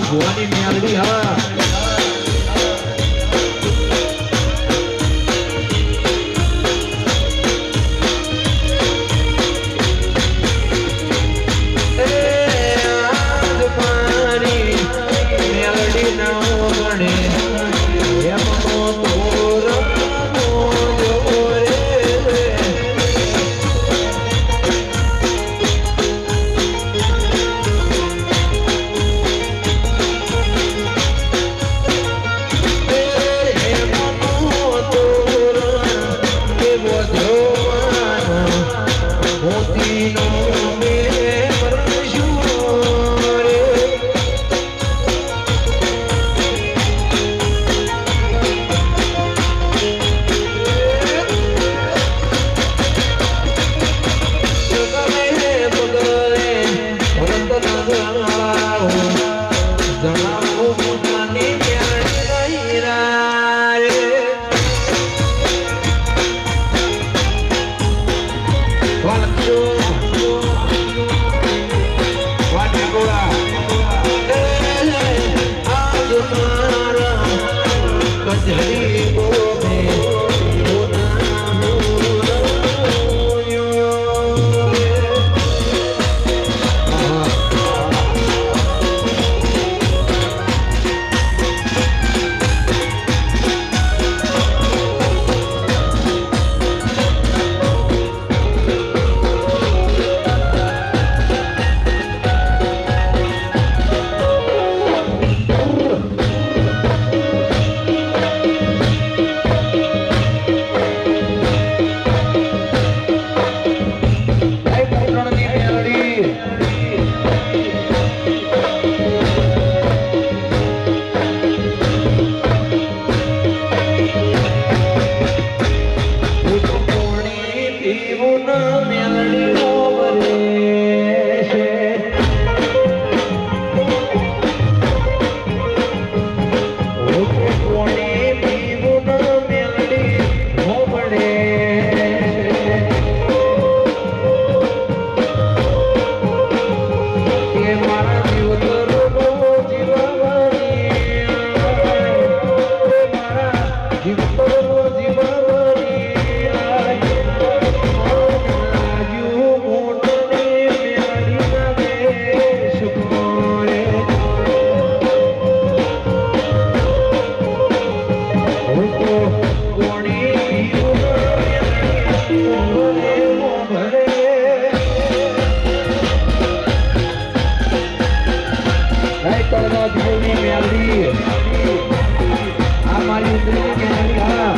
ભુવાની મ્યાલડી હા તળવા દીવની મેલડી આ મારી ઉતરીની મેલડી હા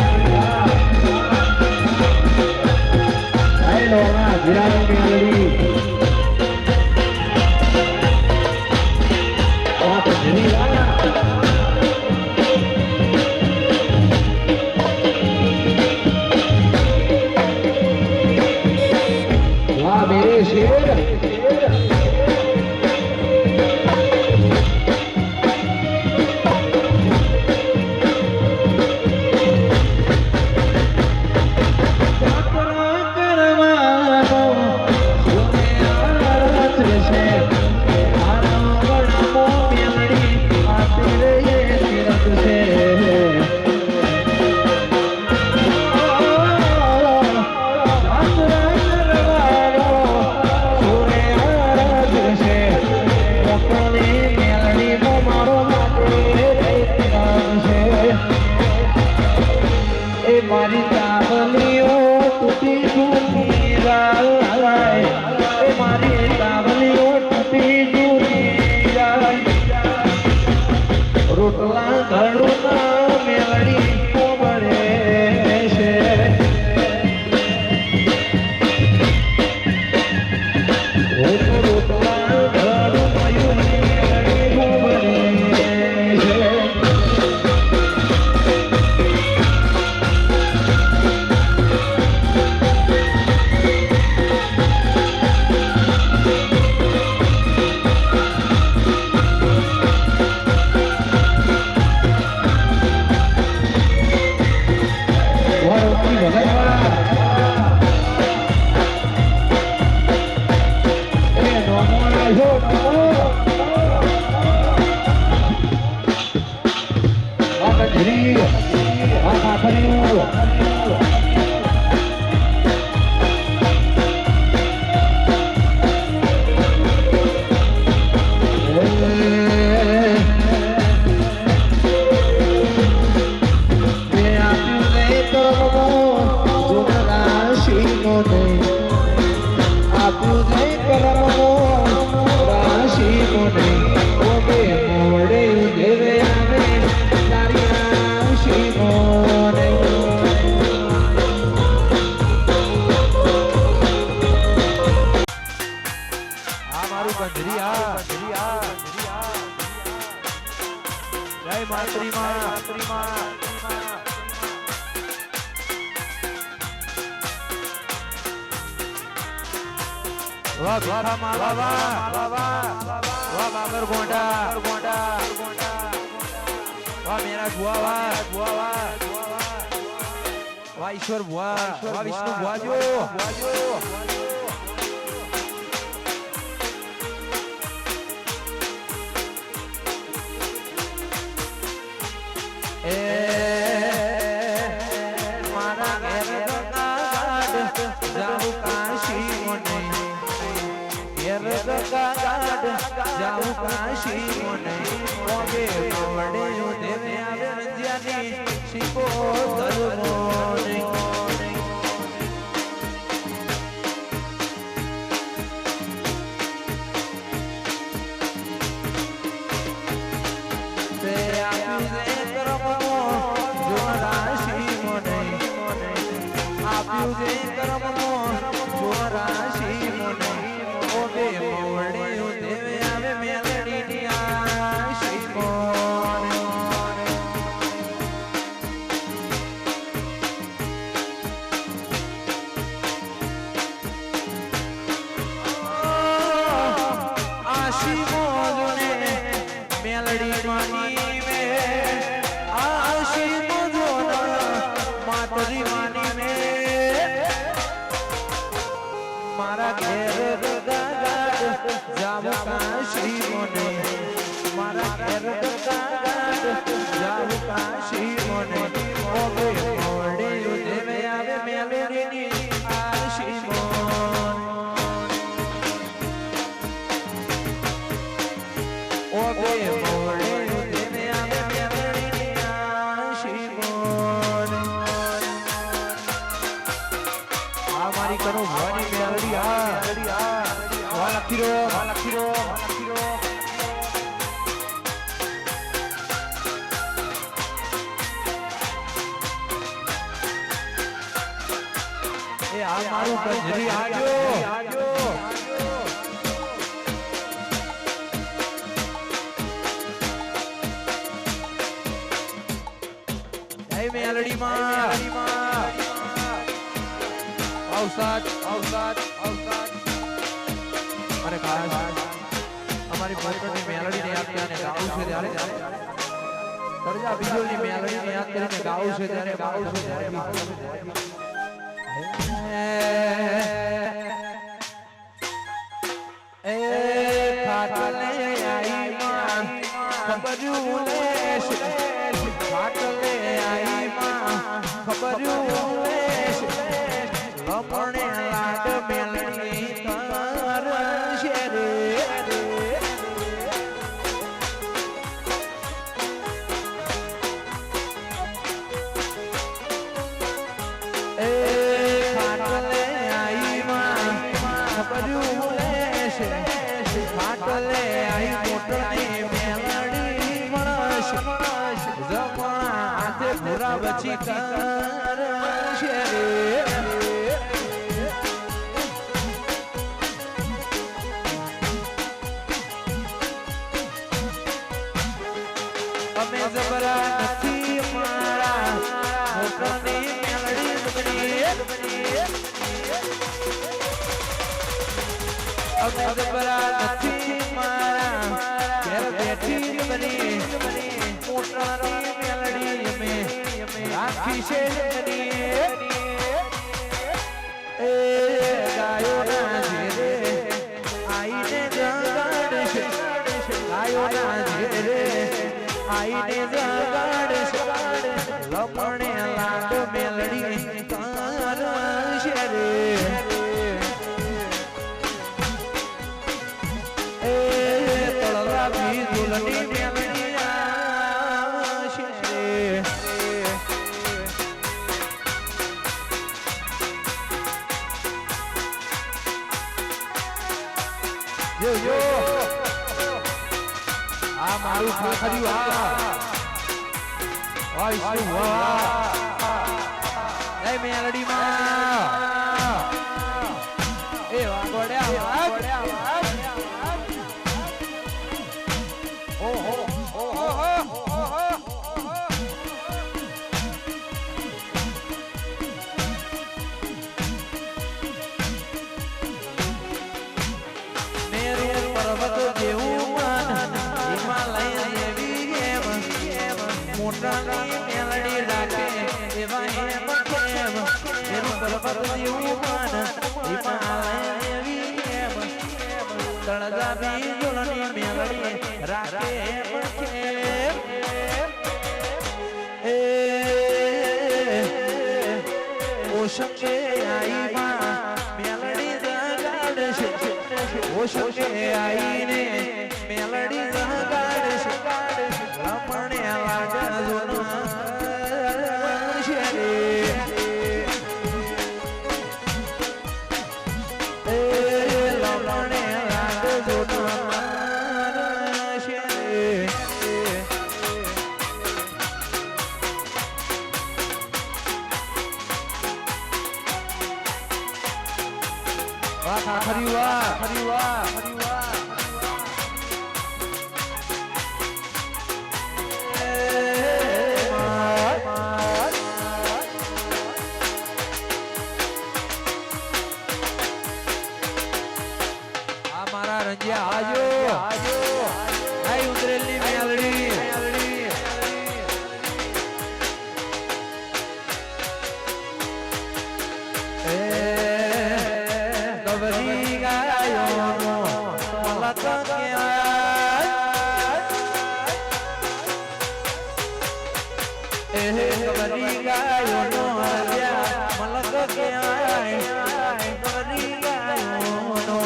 હેલો ના જીરાની મેલડી આ તો જીરી વાહ મેરે શેર વાહ ભીખા માલા વાહ બાબર ગોંડા વાહ મેરા ભુવા વાહ ઈશ્વર ભુવા વાહ વિષ્ણુ ભુવાજો જાઉં કાશી મને ઓગે મોડે દેવે આવે રંજ્યાની શીખો ધર્મોને તે આપ્યું દે કરમો જો રાશી મને આપ્યું દે કરમો જો રાશી મને ઓગે મોડે દેવે આવે મેલડીની આશી મોને આશી મોને મેલડી માની મે આશી મોના માતરી માની મે મારા ઘેર જાવું કાશી મને મારા ઘેર જાવું કાશી મને ઓગે મોડે દેવે આવે મેલડીની આશી મોન ઓગે મોડે દેવે આવે મેલડીની આશી મોન આ મારી કરો ભવાની મેલડી આ લખી રો આ મારું કંજરી આજો મેલડી માં અવસાદ અને ખાસ અમારી પોતાની મેલડી ને યાદ કરીને ગાવું છે ત્યારે તરજા વિજોની મેલડી ને યાદ કરીને ગાવું છે ત્યારે ગાવું છે ત્યારે એ ખાટલે આઈ માં ખબરું લેશ ખાટલે આઈ માં ખબરું લેશ લમણે લાડ મેલડી તાર શેરે એ ખાટલે આઈ માં ખબરું લેશ ખાટલે આઈ મોટની મેલડી મળશ જમણા હાથે ભૂરા બચી તાર શેરે અમે જબરા નથી મારા મોટની મેલડી અમે જબરા નથી મારા ઘેર બેઠી બની મોટની મેલડી અમે રાખી છે એ ગાયો ના જેરે આઈને જગાડશે ગાયો ના જેરે આઈને જગાડશે લમણે લાડ મેલડી તાર શેરે એ તળલા ભી દુલની મેલડી શેરે જો આ મારું ખાખરી વાહ શું વાહ એ મેલડી માં એ વાગોડ્યા ઓહો મેરું પર્વત જેવું મન હિમાલય જેવી એમ મોટાની મેલડી રાખે એવા એમ કેમ મેરું પર્વત જેવું મન હિમાલય જેવી એમ તળજા બીજોની મેલડી રાખે એમ કેમ એ ઓશકે આઈ માં મેલડી જગાડશે ઓશકે આઈને મેલડી જગાડશે લમણે લાડ જોના શેરે એ લમણે લાડ જોના શેરે વાહ ખરી વાહ મારા રંજ્યા આજો આઈ ઉતરેલની મેલડી એ ગવરી ગાયો મલક એ ગવરી ગાયો નો મલક ગવરી ગાયો નો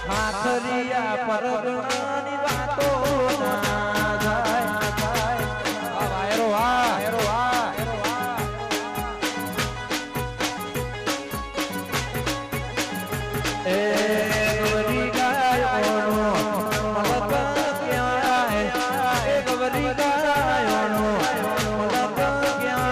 ખાખરિયા પરગણાની વાતો ના જાય વાહ એ ગવરી ગાયોનો મલક કહેવાય એ ગવરી ગાયોનો મલક કહેવાય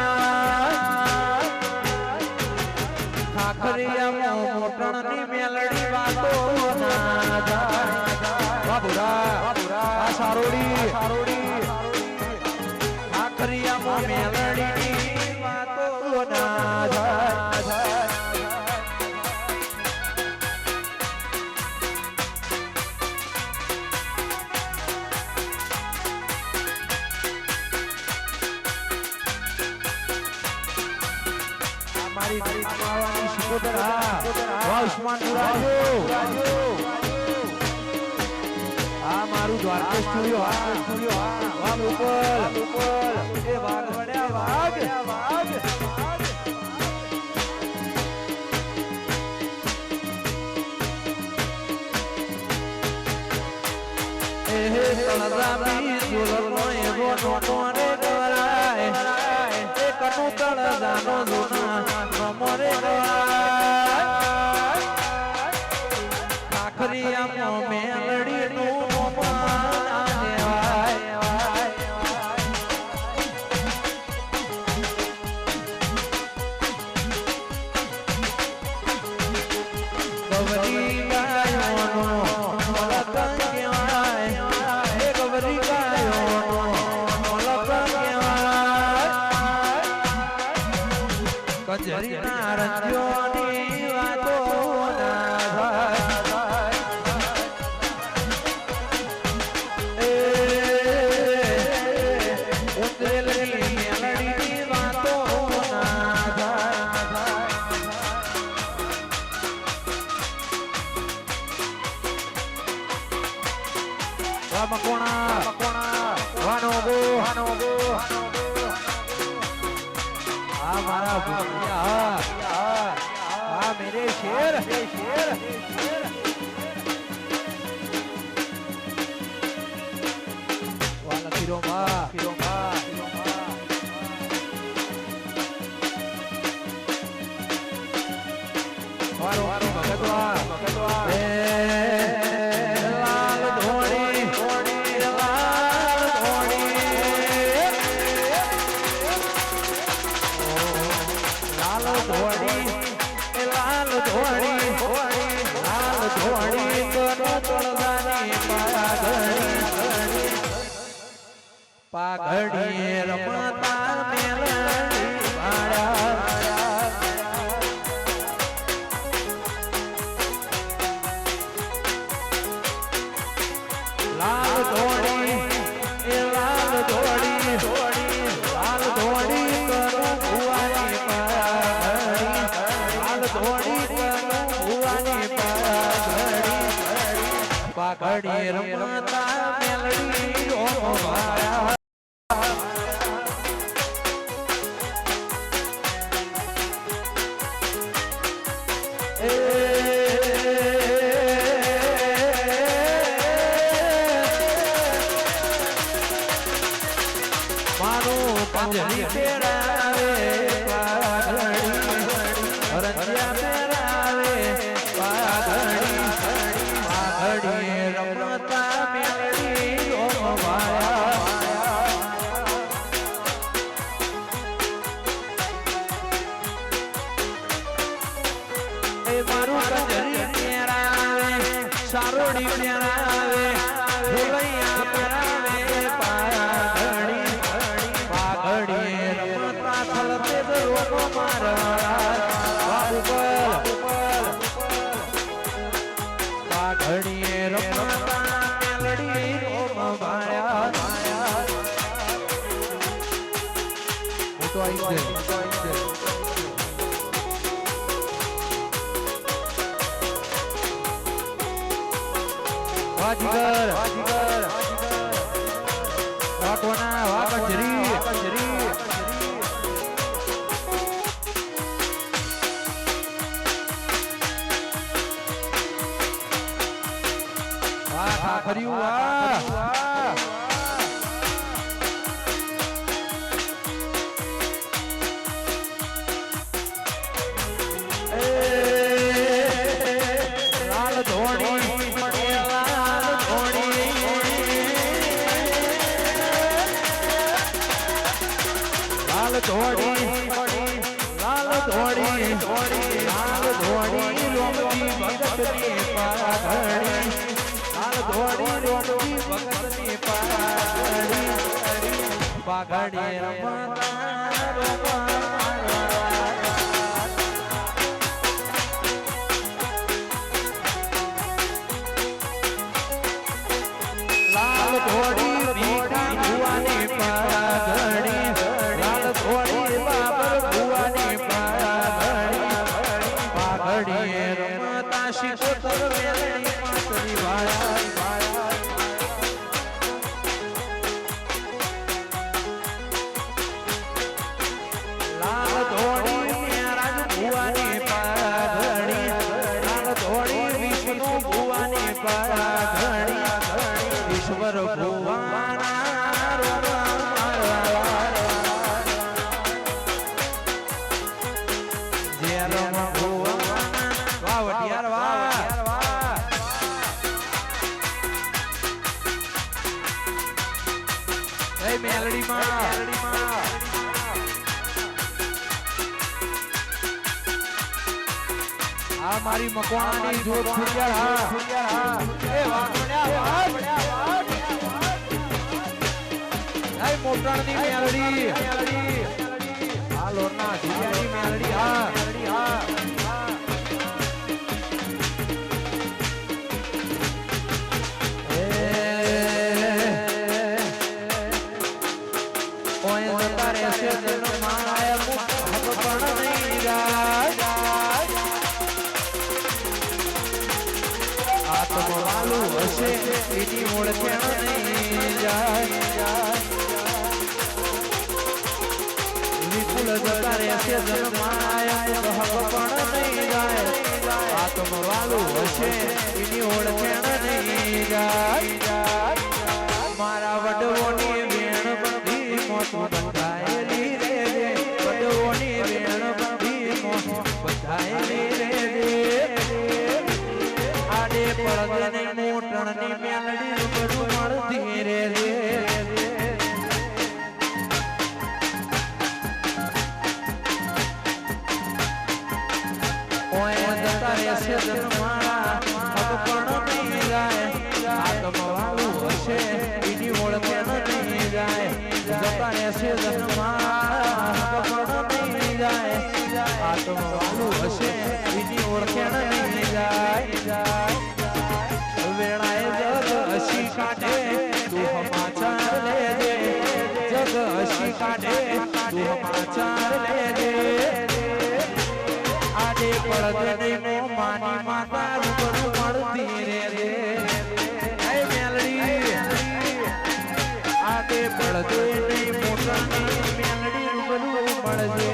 આખરિયામાં મેલડીની વાતો ના થાય મારી માવાની શિકોતરા વાહ ઉસ્માન રાજુ આ મારું દ્વારકા સ્ટુડિયો વાહ મુકલ એ વાઘ વડ્યા વાઘ એ તળજામી જોલનો એવો નોનો રે ગવરાય એ કનુ તળજાનો જોના નમરે ગવરાય આખરિયામાં મેલડીનું મોમાના દેવાય ગવરી ગાયોનો મલકન કહેવાય એ ગવરી ગાયોનો મલકન કહેવાય કજરીના રંજ્યોની વાતો ના થાય એ ઉતરેલી મેલડીની વાતો ના થાય વાહ મકોણા વાનો ગો આ મારા ભૂમિયા આ મેરે શેર વાલા ફિરોમા વારો ભગતવા લાલ ધોણી પાઘડી રમતા મેલડી વાળા લાલ ધોડી લાલ ધોડી કરું ભુવાની પાઘડી પાઘડી રમતા મેલડી ઓ માયા મારું પંજરી પેરાવે પાઘડી રંજ્યા પેરાવે પાઘડી રમતા મેલડી ઓ માયા એ મારું પંજરી પેરાવે સારોડી પેરાવે ભૂલૈયા પેરાવે પાઘડી રમતા થલતે રોગો મારા પાઘડી રમતા મેલડી રોમ ભાયા મોટો આવી છે વાજીગર વાકોના વાકંજરી વાહ ખાખર્યું વાહ લાલ ધોણી રોમજી ભગતની પાઘડી લાલ ધોળી રોમજી ભગતની પાઘડી પાઘડી રમતા લાલ ઘોડી ભીખા ભુવાની પાઘડી લાલ ઘોડી બાબર ભુવાની પાઘડી રમતા શિકોતર મેલડી માતરી વાળા લાલ ધોળી મેરાજ ભુવાની પાઘડી લાલ ધોળી વિષ્ણુ ભુવાની પાઘડી ઈશ્વર ભુવાના જય રમ ભુવાના વાહ વટિયાર વાહ એ મેલડી માં આ મારી મકવાણાની જોત ખુલ્યા હા એ વાગણ્યા વાગ એ મોટણની મેલડી આ લોરના જીયાની મેલડી હા ઓય જતા રહેશે તેનો માયા મુખ પણ નહીં જાય આત્મવાલું હશે એની ઓળખેણ નહીં જાય વિપુલ જતા રહેશે જન્માયા હક પણ નહીં જાય આત્મવાલું હશે એની ઓળખેણ નહીં જાય મારા વડવોની વેણ બધી મોતું બંધાયેલી રે વડવોની વેણ બધી મોતું બંધાયેલી રે આડે પડદને મોટણની મેલડી બધું મળતી રે ઓય જતા રહેશે જન્મા હક પણ નહીં જાય આત્મવાળું હશે એની ઓળખે નહીં જાય જતા રહેશે જન્મા હક પણ નહીં જાય આત્મવાળું હશે એની ઓળખે નહીં જાય વેળાએ જગ હસી કાઢે તું સમાચાર લેજે જગ હસી કાઢે તું સમાચાર લેજે આડે પડદને નો માની માતા રૂબરૂ મળતી રે એ મેલડી આડે પડદને મોટાની મેલડી રૂબરૂ મળજે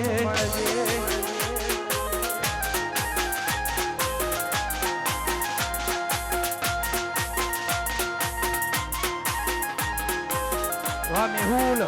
વાહ મેહુલ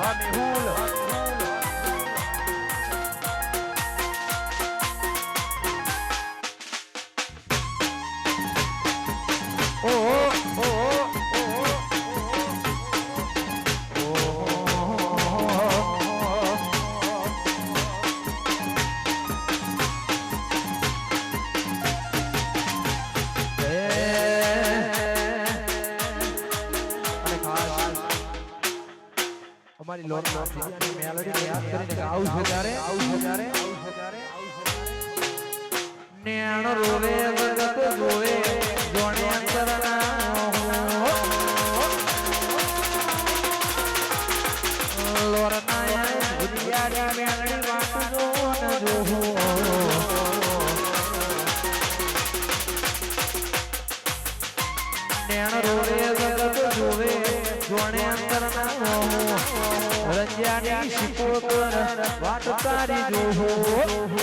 અમારી લોન મેલડી યાદ કરીને ગાઉં છે ત્યારે નેણ રોવે જગત જોવે જોણે અંતરના લોરના દુનિયાની મેલડી વાત જોવું નેણ રોવે જગત જોવે જોણે અંતરના રંજાની શિકોતર વાત તારી જોહો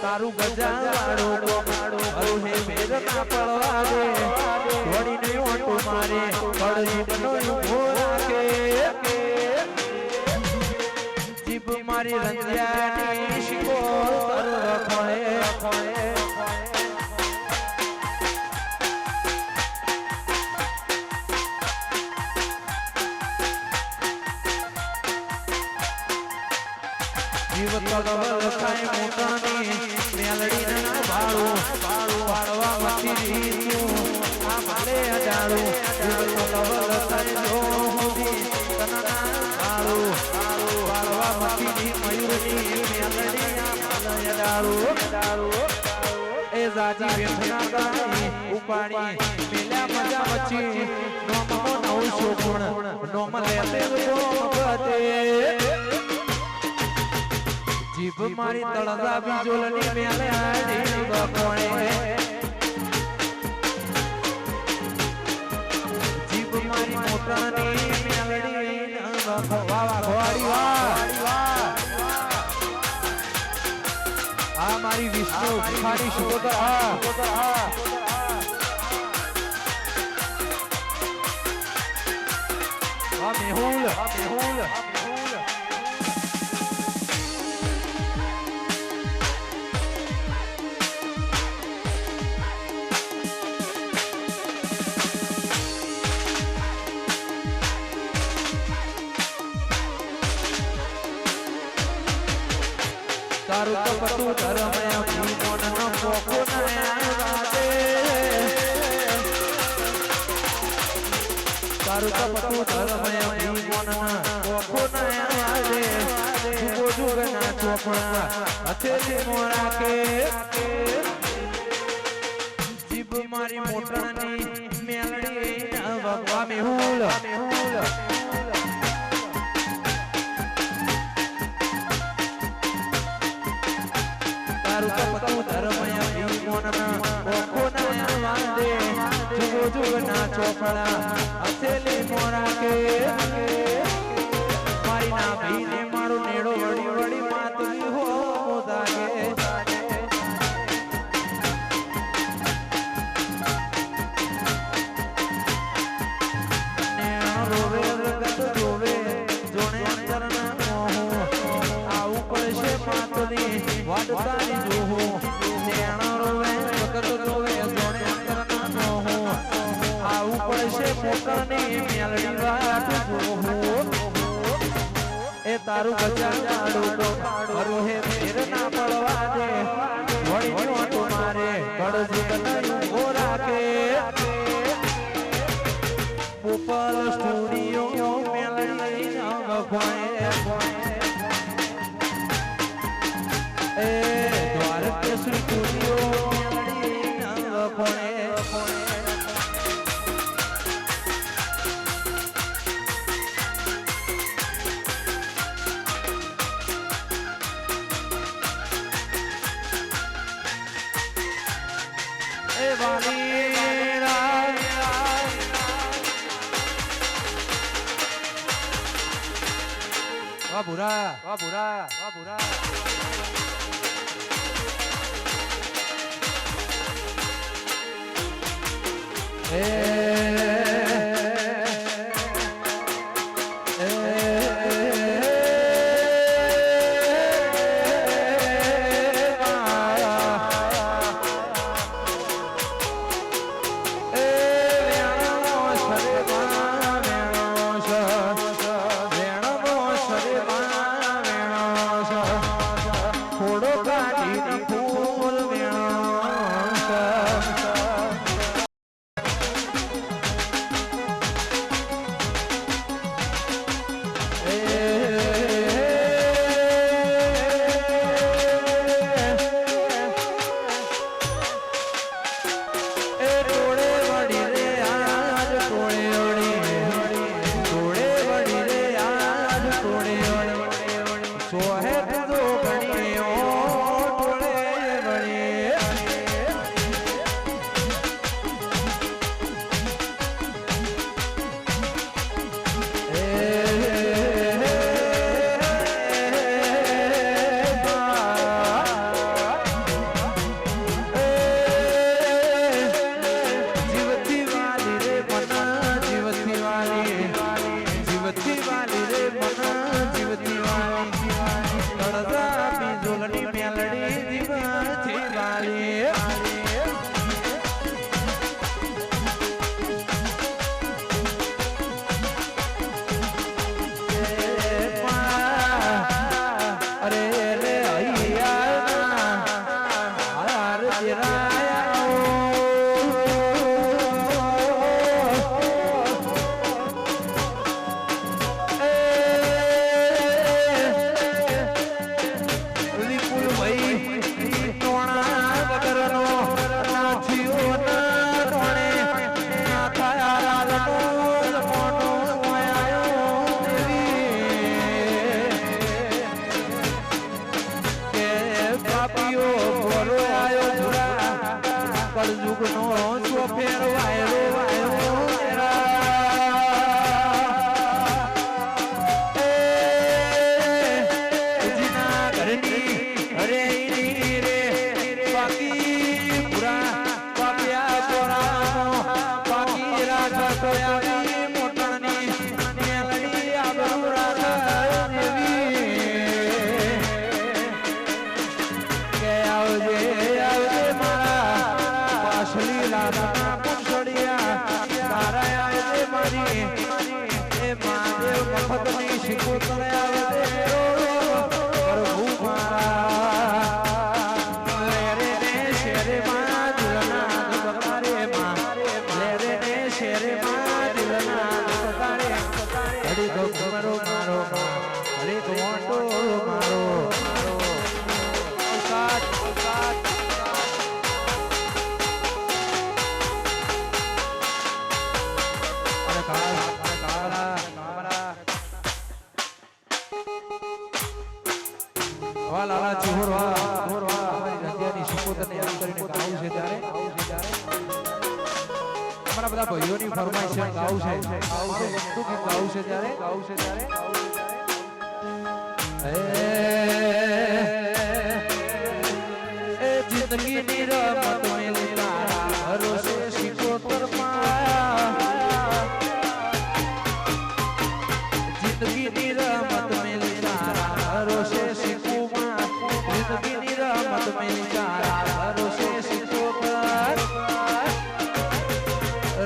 તારું ગજાવાળો અરુહે મેર ના પડવા દે વળી નહીં ઓટો મારે પડજી બનો ઉભો રાખે જીભ મારી રંજાની શિકોતર રખડે જીવ તગવલ ખાય મોટાની મેલડી ના ભાળું પાડવા મથી રીતું આ માલે અડાળું તો લવલ સંજો હોદી તનના આળું વાળવા મતીની મયુરની મેલડી આ માલે અડાળું એ જાજી વેઠના ગાઈ ઉપાડી પેલા મજા વચ્ચી નોમો નવ શોભણ નોમ લેતે જો મગતે જીભ મારી તળદા બીજોલની મેલે આડી બકોણે જીભ મારી મોટાની મેલડી વાવા ઘોડી વાહ આ મારી વિષ્ણુ ભિખારી સુગોદર આ મેહુલ તારું તો પતું ધર્મયા જીવન નો પોખો ના વાદે તારું તો પતું ધર્મયા જીવન ના પોખો ના વાદે જુગો જુગ ના ચોપડા હથેલી મોરા કે જીભ મારી મોટણની મેલડી ના ભગવા મેહુલ તારું તો પતું ધર્મયા જીવનના ઓખોના વાંદે જુગો જુગના ચોપડા હથેલી મોરા કે મારી ના ભીને મારું નેડો વળી વળી માતલી હો મોદાગે નેણો રોવે રગત જોવે જોણે અંતરના મોહ આવું પડશે માતલી વાડતાની જોહો નેણો રોવે વખત રોવે જોણે અંતરના મોહો આવું પડશે મોટાની મેલડી વાટ જોહો એ તારું બચાડું મારું હે ફેર ના પડવા દે વળી નોટો મારે કડજી બનાયું ઉભો રાખે પોપલ સ્ટુડિયો મેલડી ના વખવાય એ દ્વારકેશ્વરી સ્ટુડિયો મેલડી ના વખવાય વાહ ભૂરા ચોફેર વાયરો વાયરો જીના ઘરની અરે રે બાકી પુરા બાપ્યા પોરા બાકી રાખતો આવી મોટાની મેલડી આબરૂ રાખે દેવી કે આવજે મારા પાછલી લાદના પૂછડિયા તારા આવજે મારી એ મહાદેવ મફતની શિકોતર આવજે પ્રભુ મારા લેરે ને શેરે માં દિલના બગાડે માં લેરે ને શેરે માં દિલના બગાડે હરી તો મારો મારો હરી તો મોટો મારો સાત લાલા ચિહોરવા અમારી રંગિયાની શિકોતરને યાદ કરીને ગાવું છે ત્યારે અમારા બધા ભાઈઓની ફરમાઈશ છે ગાવું છે ગમતું ગીત ગાવું છે ત્યારે એ જિંદગીની રમત મેલી તારા ભરોસે શિકોતરમાં જિંદગીની રમત મેલી તારા ભરોસે જિંદગીની રમત મેલી તારા ભરોસે શિકોતર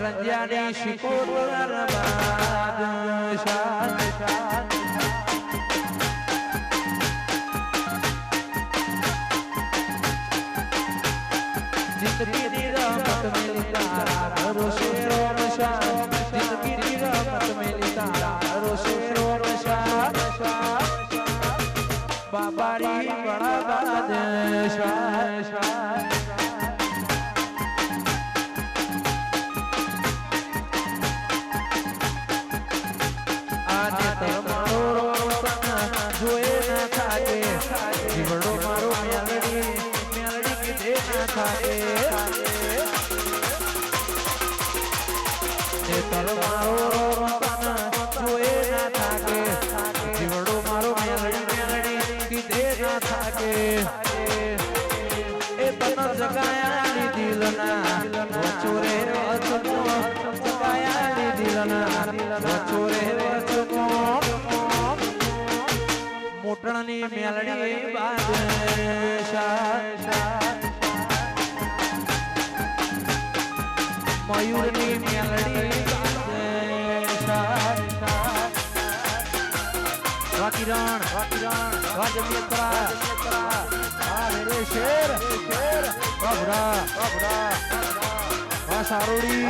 રંજ્યાની શિકોતર બાદશાહ જિંદગીની રમત મેલી તારા ભરોસે રોમશા જિંદગીની રમત મેલી તારા ભરોસે રોમશા બાબારી બડા બાદશાહ આને તમારો રોતન જોએ ના થાકે જીવડો મારો મેલડી કીધે ના થાકે ને તમારો રોતન જોએ ના થાકે જીવડો મારો મેલડી કીધે ના થાકે એ તન જગાયાની દિલના વચોરે વચનો જગાયાની દિલના વચોરે વચનો મોટણની મેલડી બાદશાહ મયુરની મેલડી બાદશાહ વાકીરણ વાજમિત્રા આ રે શેર બાબરા આ સારોડી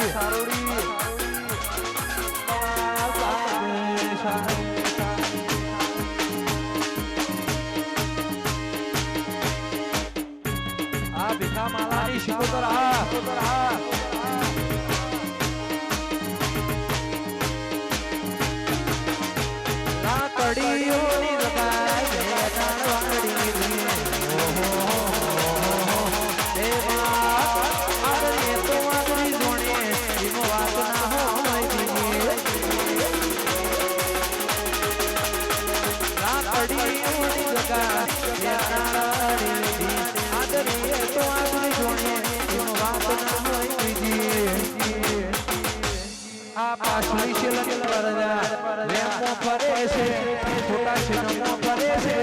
આ ભીખા માલાની શિકોતર કડીઓની લગાય તાણવાડી ઓહો એ આરે તો વાગડી જોણે ઈનો વાત ના હોય દીની કડીઓની લગાય તાણવાડી આરે તો વાગડી જોણે ઈનો વાત ના હોય દીની આ પાછલી શેલની પરજા વેમો ફરે છે છોટા શેનો ફરે છે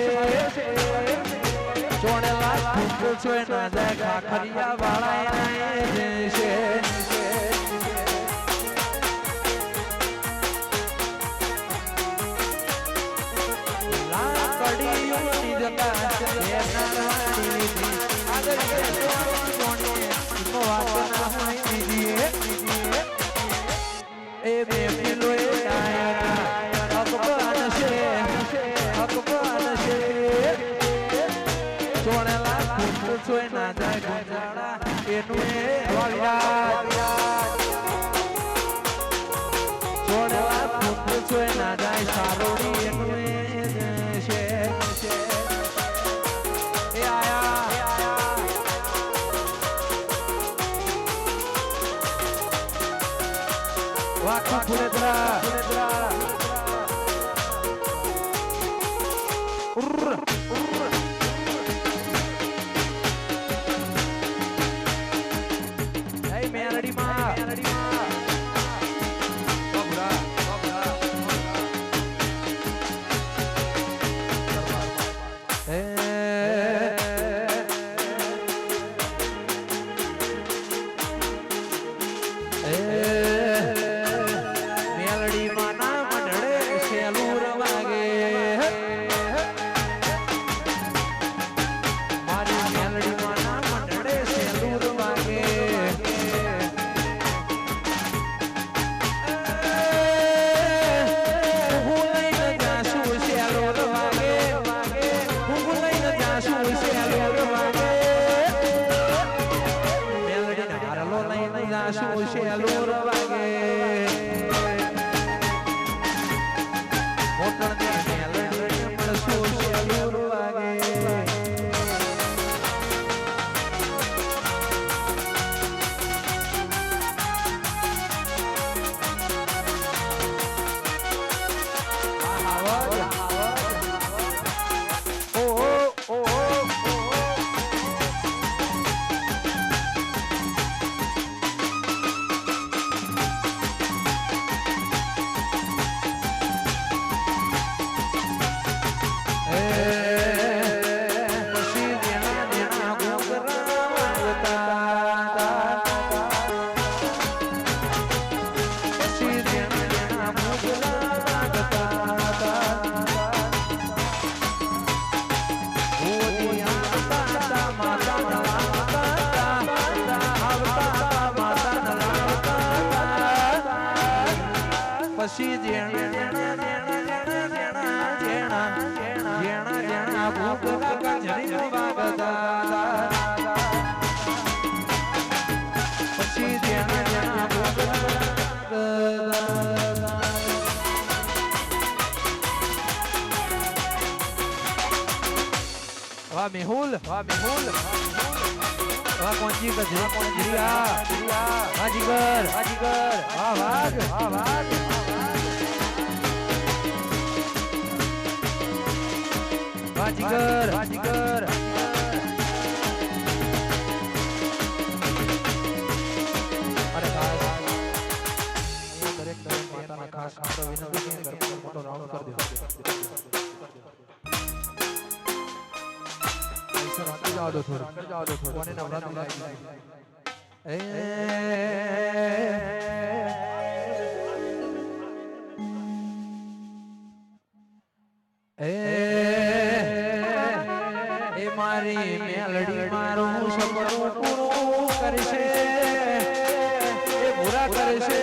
ચોણેલા ફૂલ છોય ના જાય ખાખરિયા વાળા છે લા કડીઓની જગા એ નારવાડી આગળ ચોણે નો વાત ના હોય દીદી એ બે ફિલોએ ડાયરા અકબર છે ચોણેલા ફૂલ છોય ના જાય ગુંજાળા એનું એ વાલી વાખું ફુલેદરા પછી જેણા ભૂખ જરી વાગતા પછી જેણા ભૂખ વાહ મેહુલ વાહ કોંજી ગજરા કોંજીયા વાહ જીગર વાહ વાઘ વાજીગર અરે દરેક માતાના ખાસ વિનંતી છે મોટો રાઉન્ડ કરી દો જાઓ દો થોડું કોને નવરાત્રી લાગી એ મારી મેલડી મારું સપનું પૂરું કરશે એ પૂરા કરશે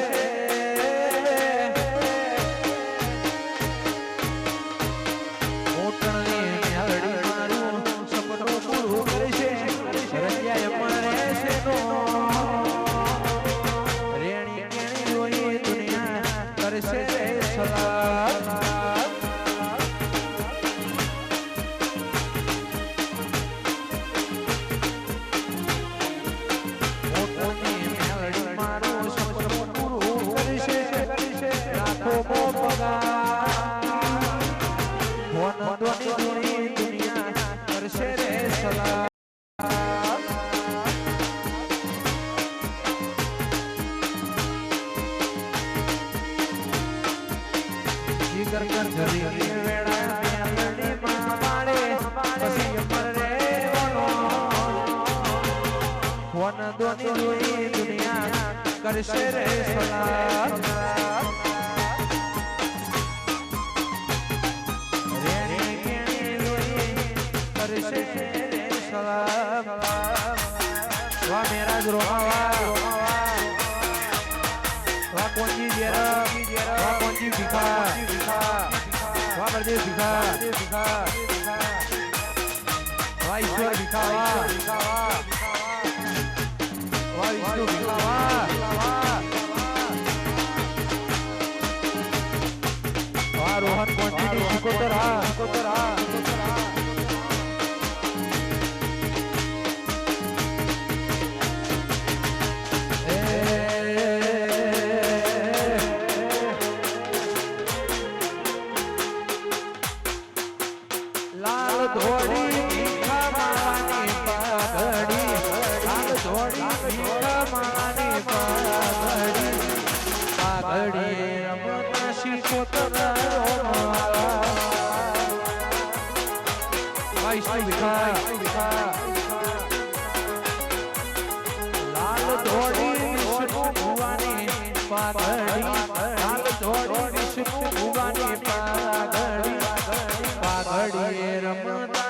મોટણી મેલડી મારું સપનું પૂરું કરશે રંજાય મારે છે નો રેણી કેણી જોઈ દુનિયા કરશે સલાહ કરશે રે સલાહ રેણી કેણી લોઈ કરશે રે સલાહ વાહ મેરા વાહ કોંજી જેરા વાહ કોંજી ભીખા વાહ બરદેવ ભીખા વાહ ઈશ્વર ભીખા વાહ વિષ્ણુ ભીખા વાહ રોહન કોંજી સુકોતર પાઘડી રમતા શીખોતર લાલ ધોળી વિષ્ણુ ભુવાની પાઘડી લાલ ધોળી વિષ્ણુ ભુવાની પાઘડી રમતા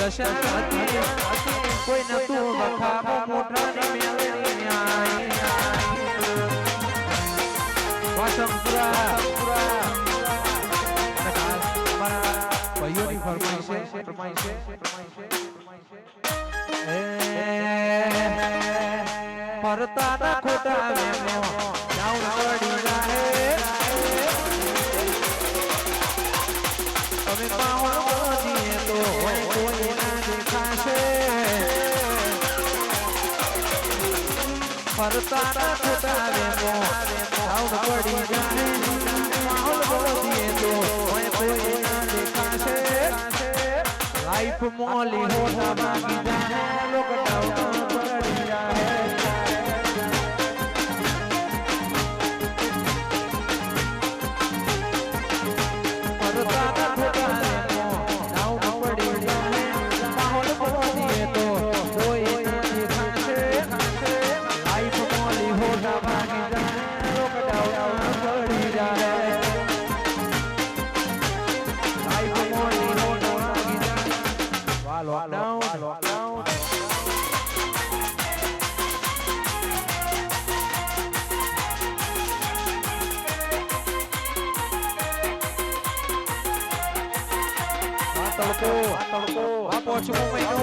દશા હતી કોઈ નતું બખાબો મોઢાની મેલડી ન્યાય વાસમપુરા ભાઈઓની ફરમાઈશ પરતા ના ખોટા વેમો જાઉં પડી જાય તમે પાવન જીએ તો કોઈ ના દેખાશે પરતા ના ખોટા વેમો જાઉં પડી જાય માહોલ જીએ તો કોઈ ના દેખાશે લાઈફ મોલી હોતા બાકી જાય લોકડાઉન પડી જાય Lockdown. Atau apa cuma main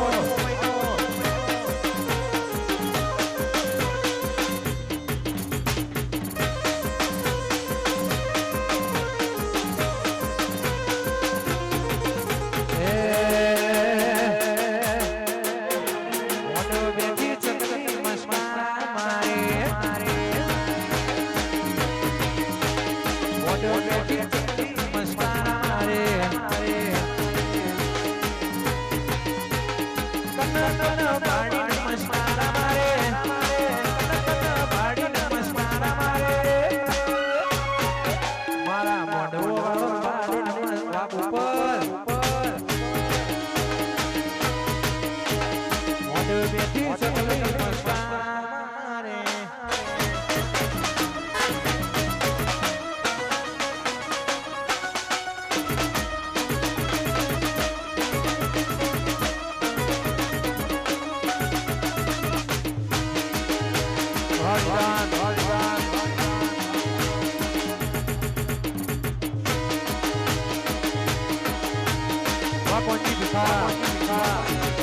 Ponte de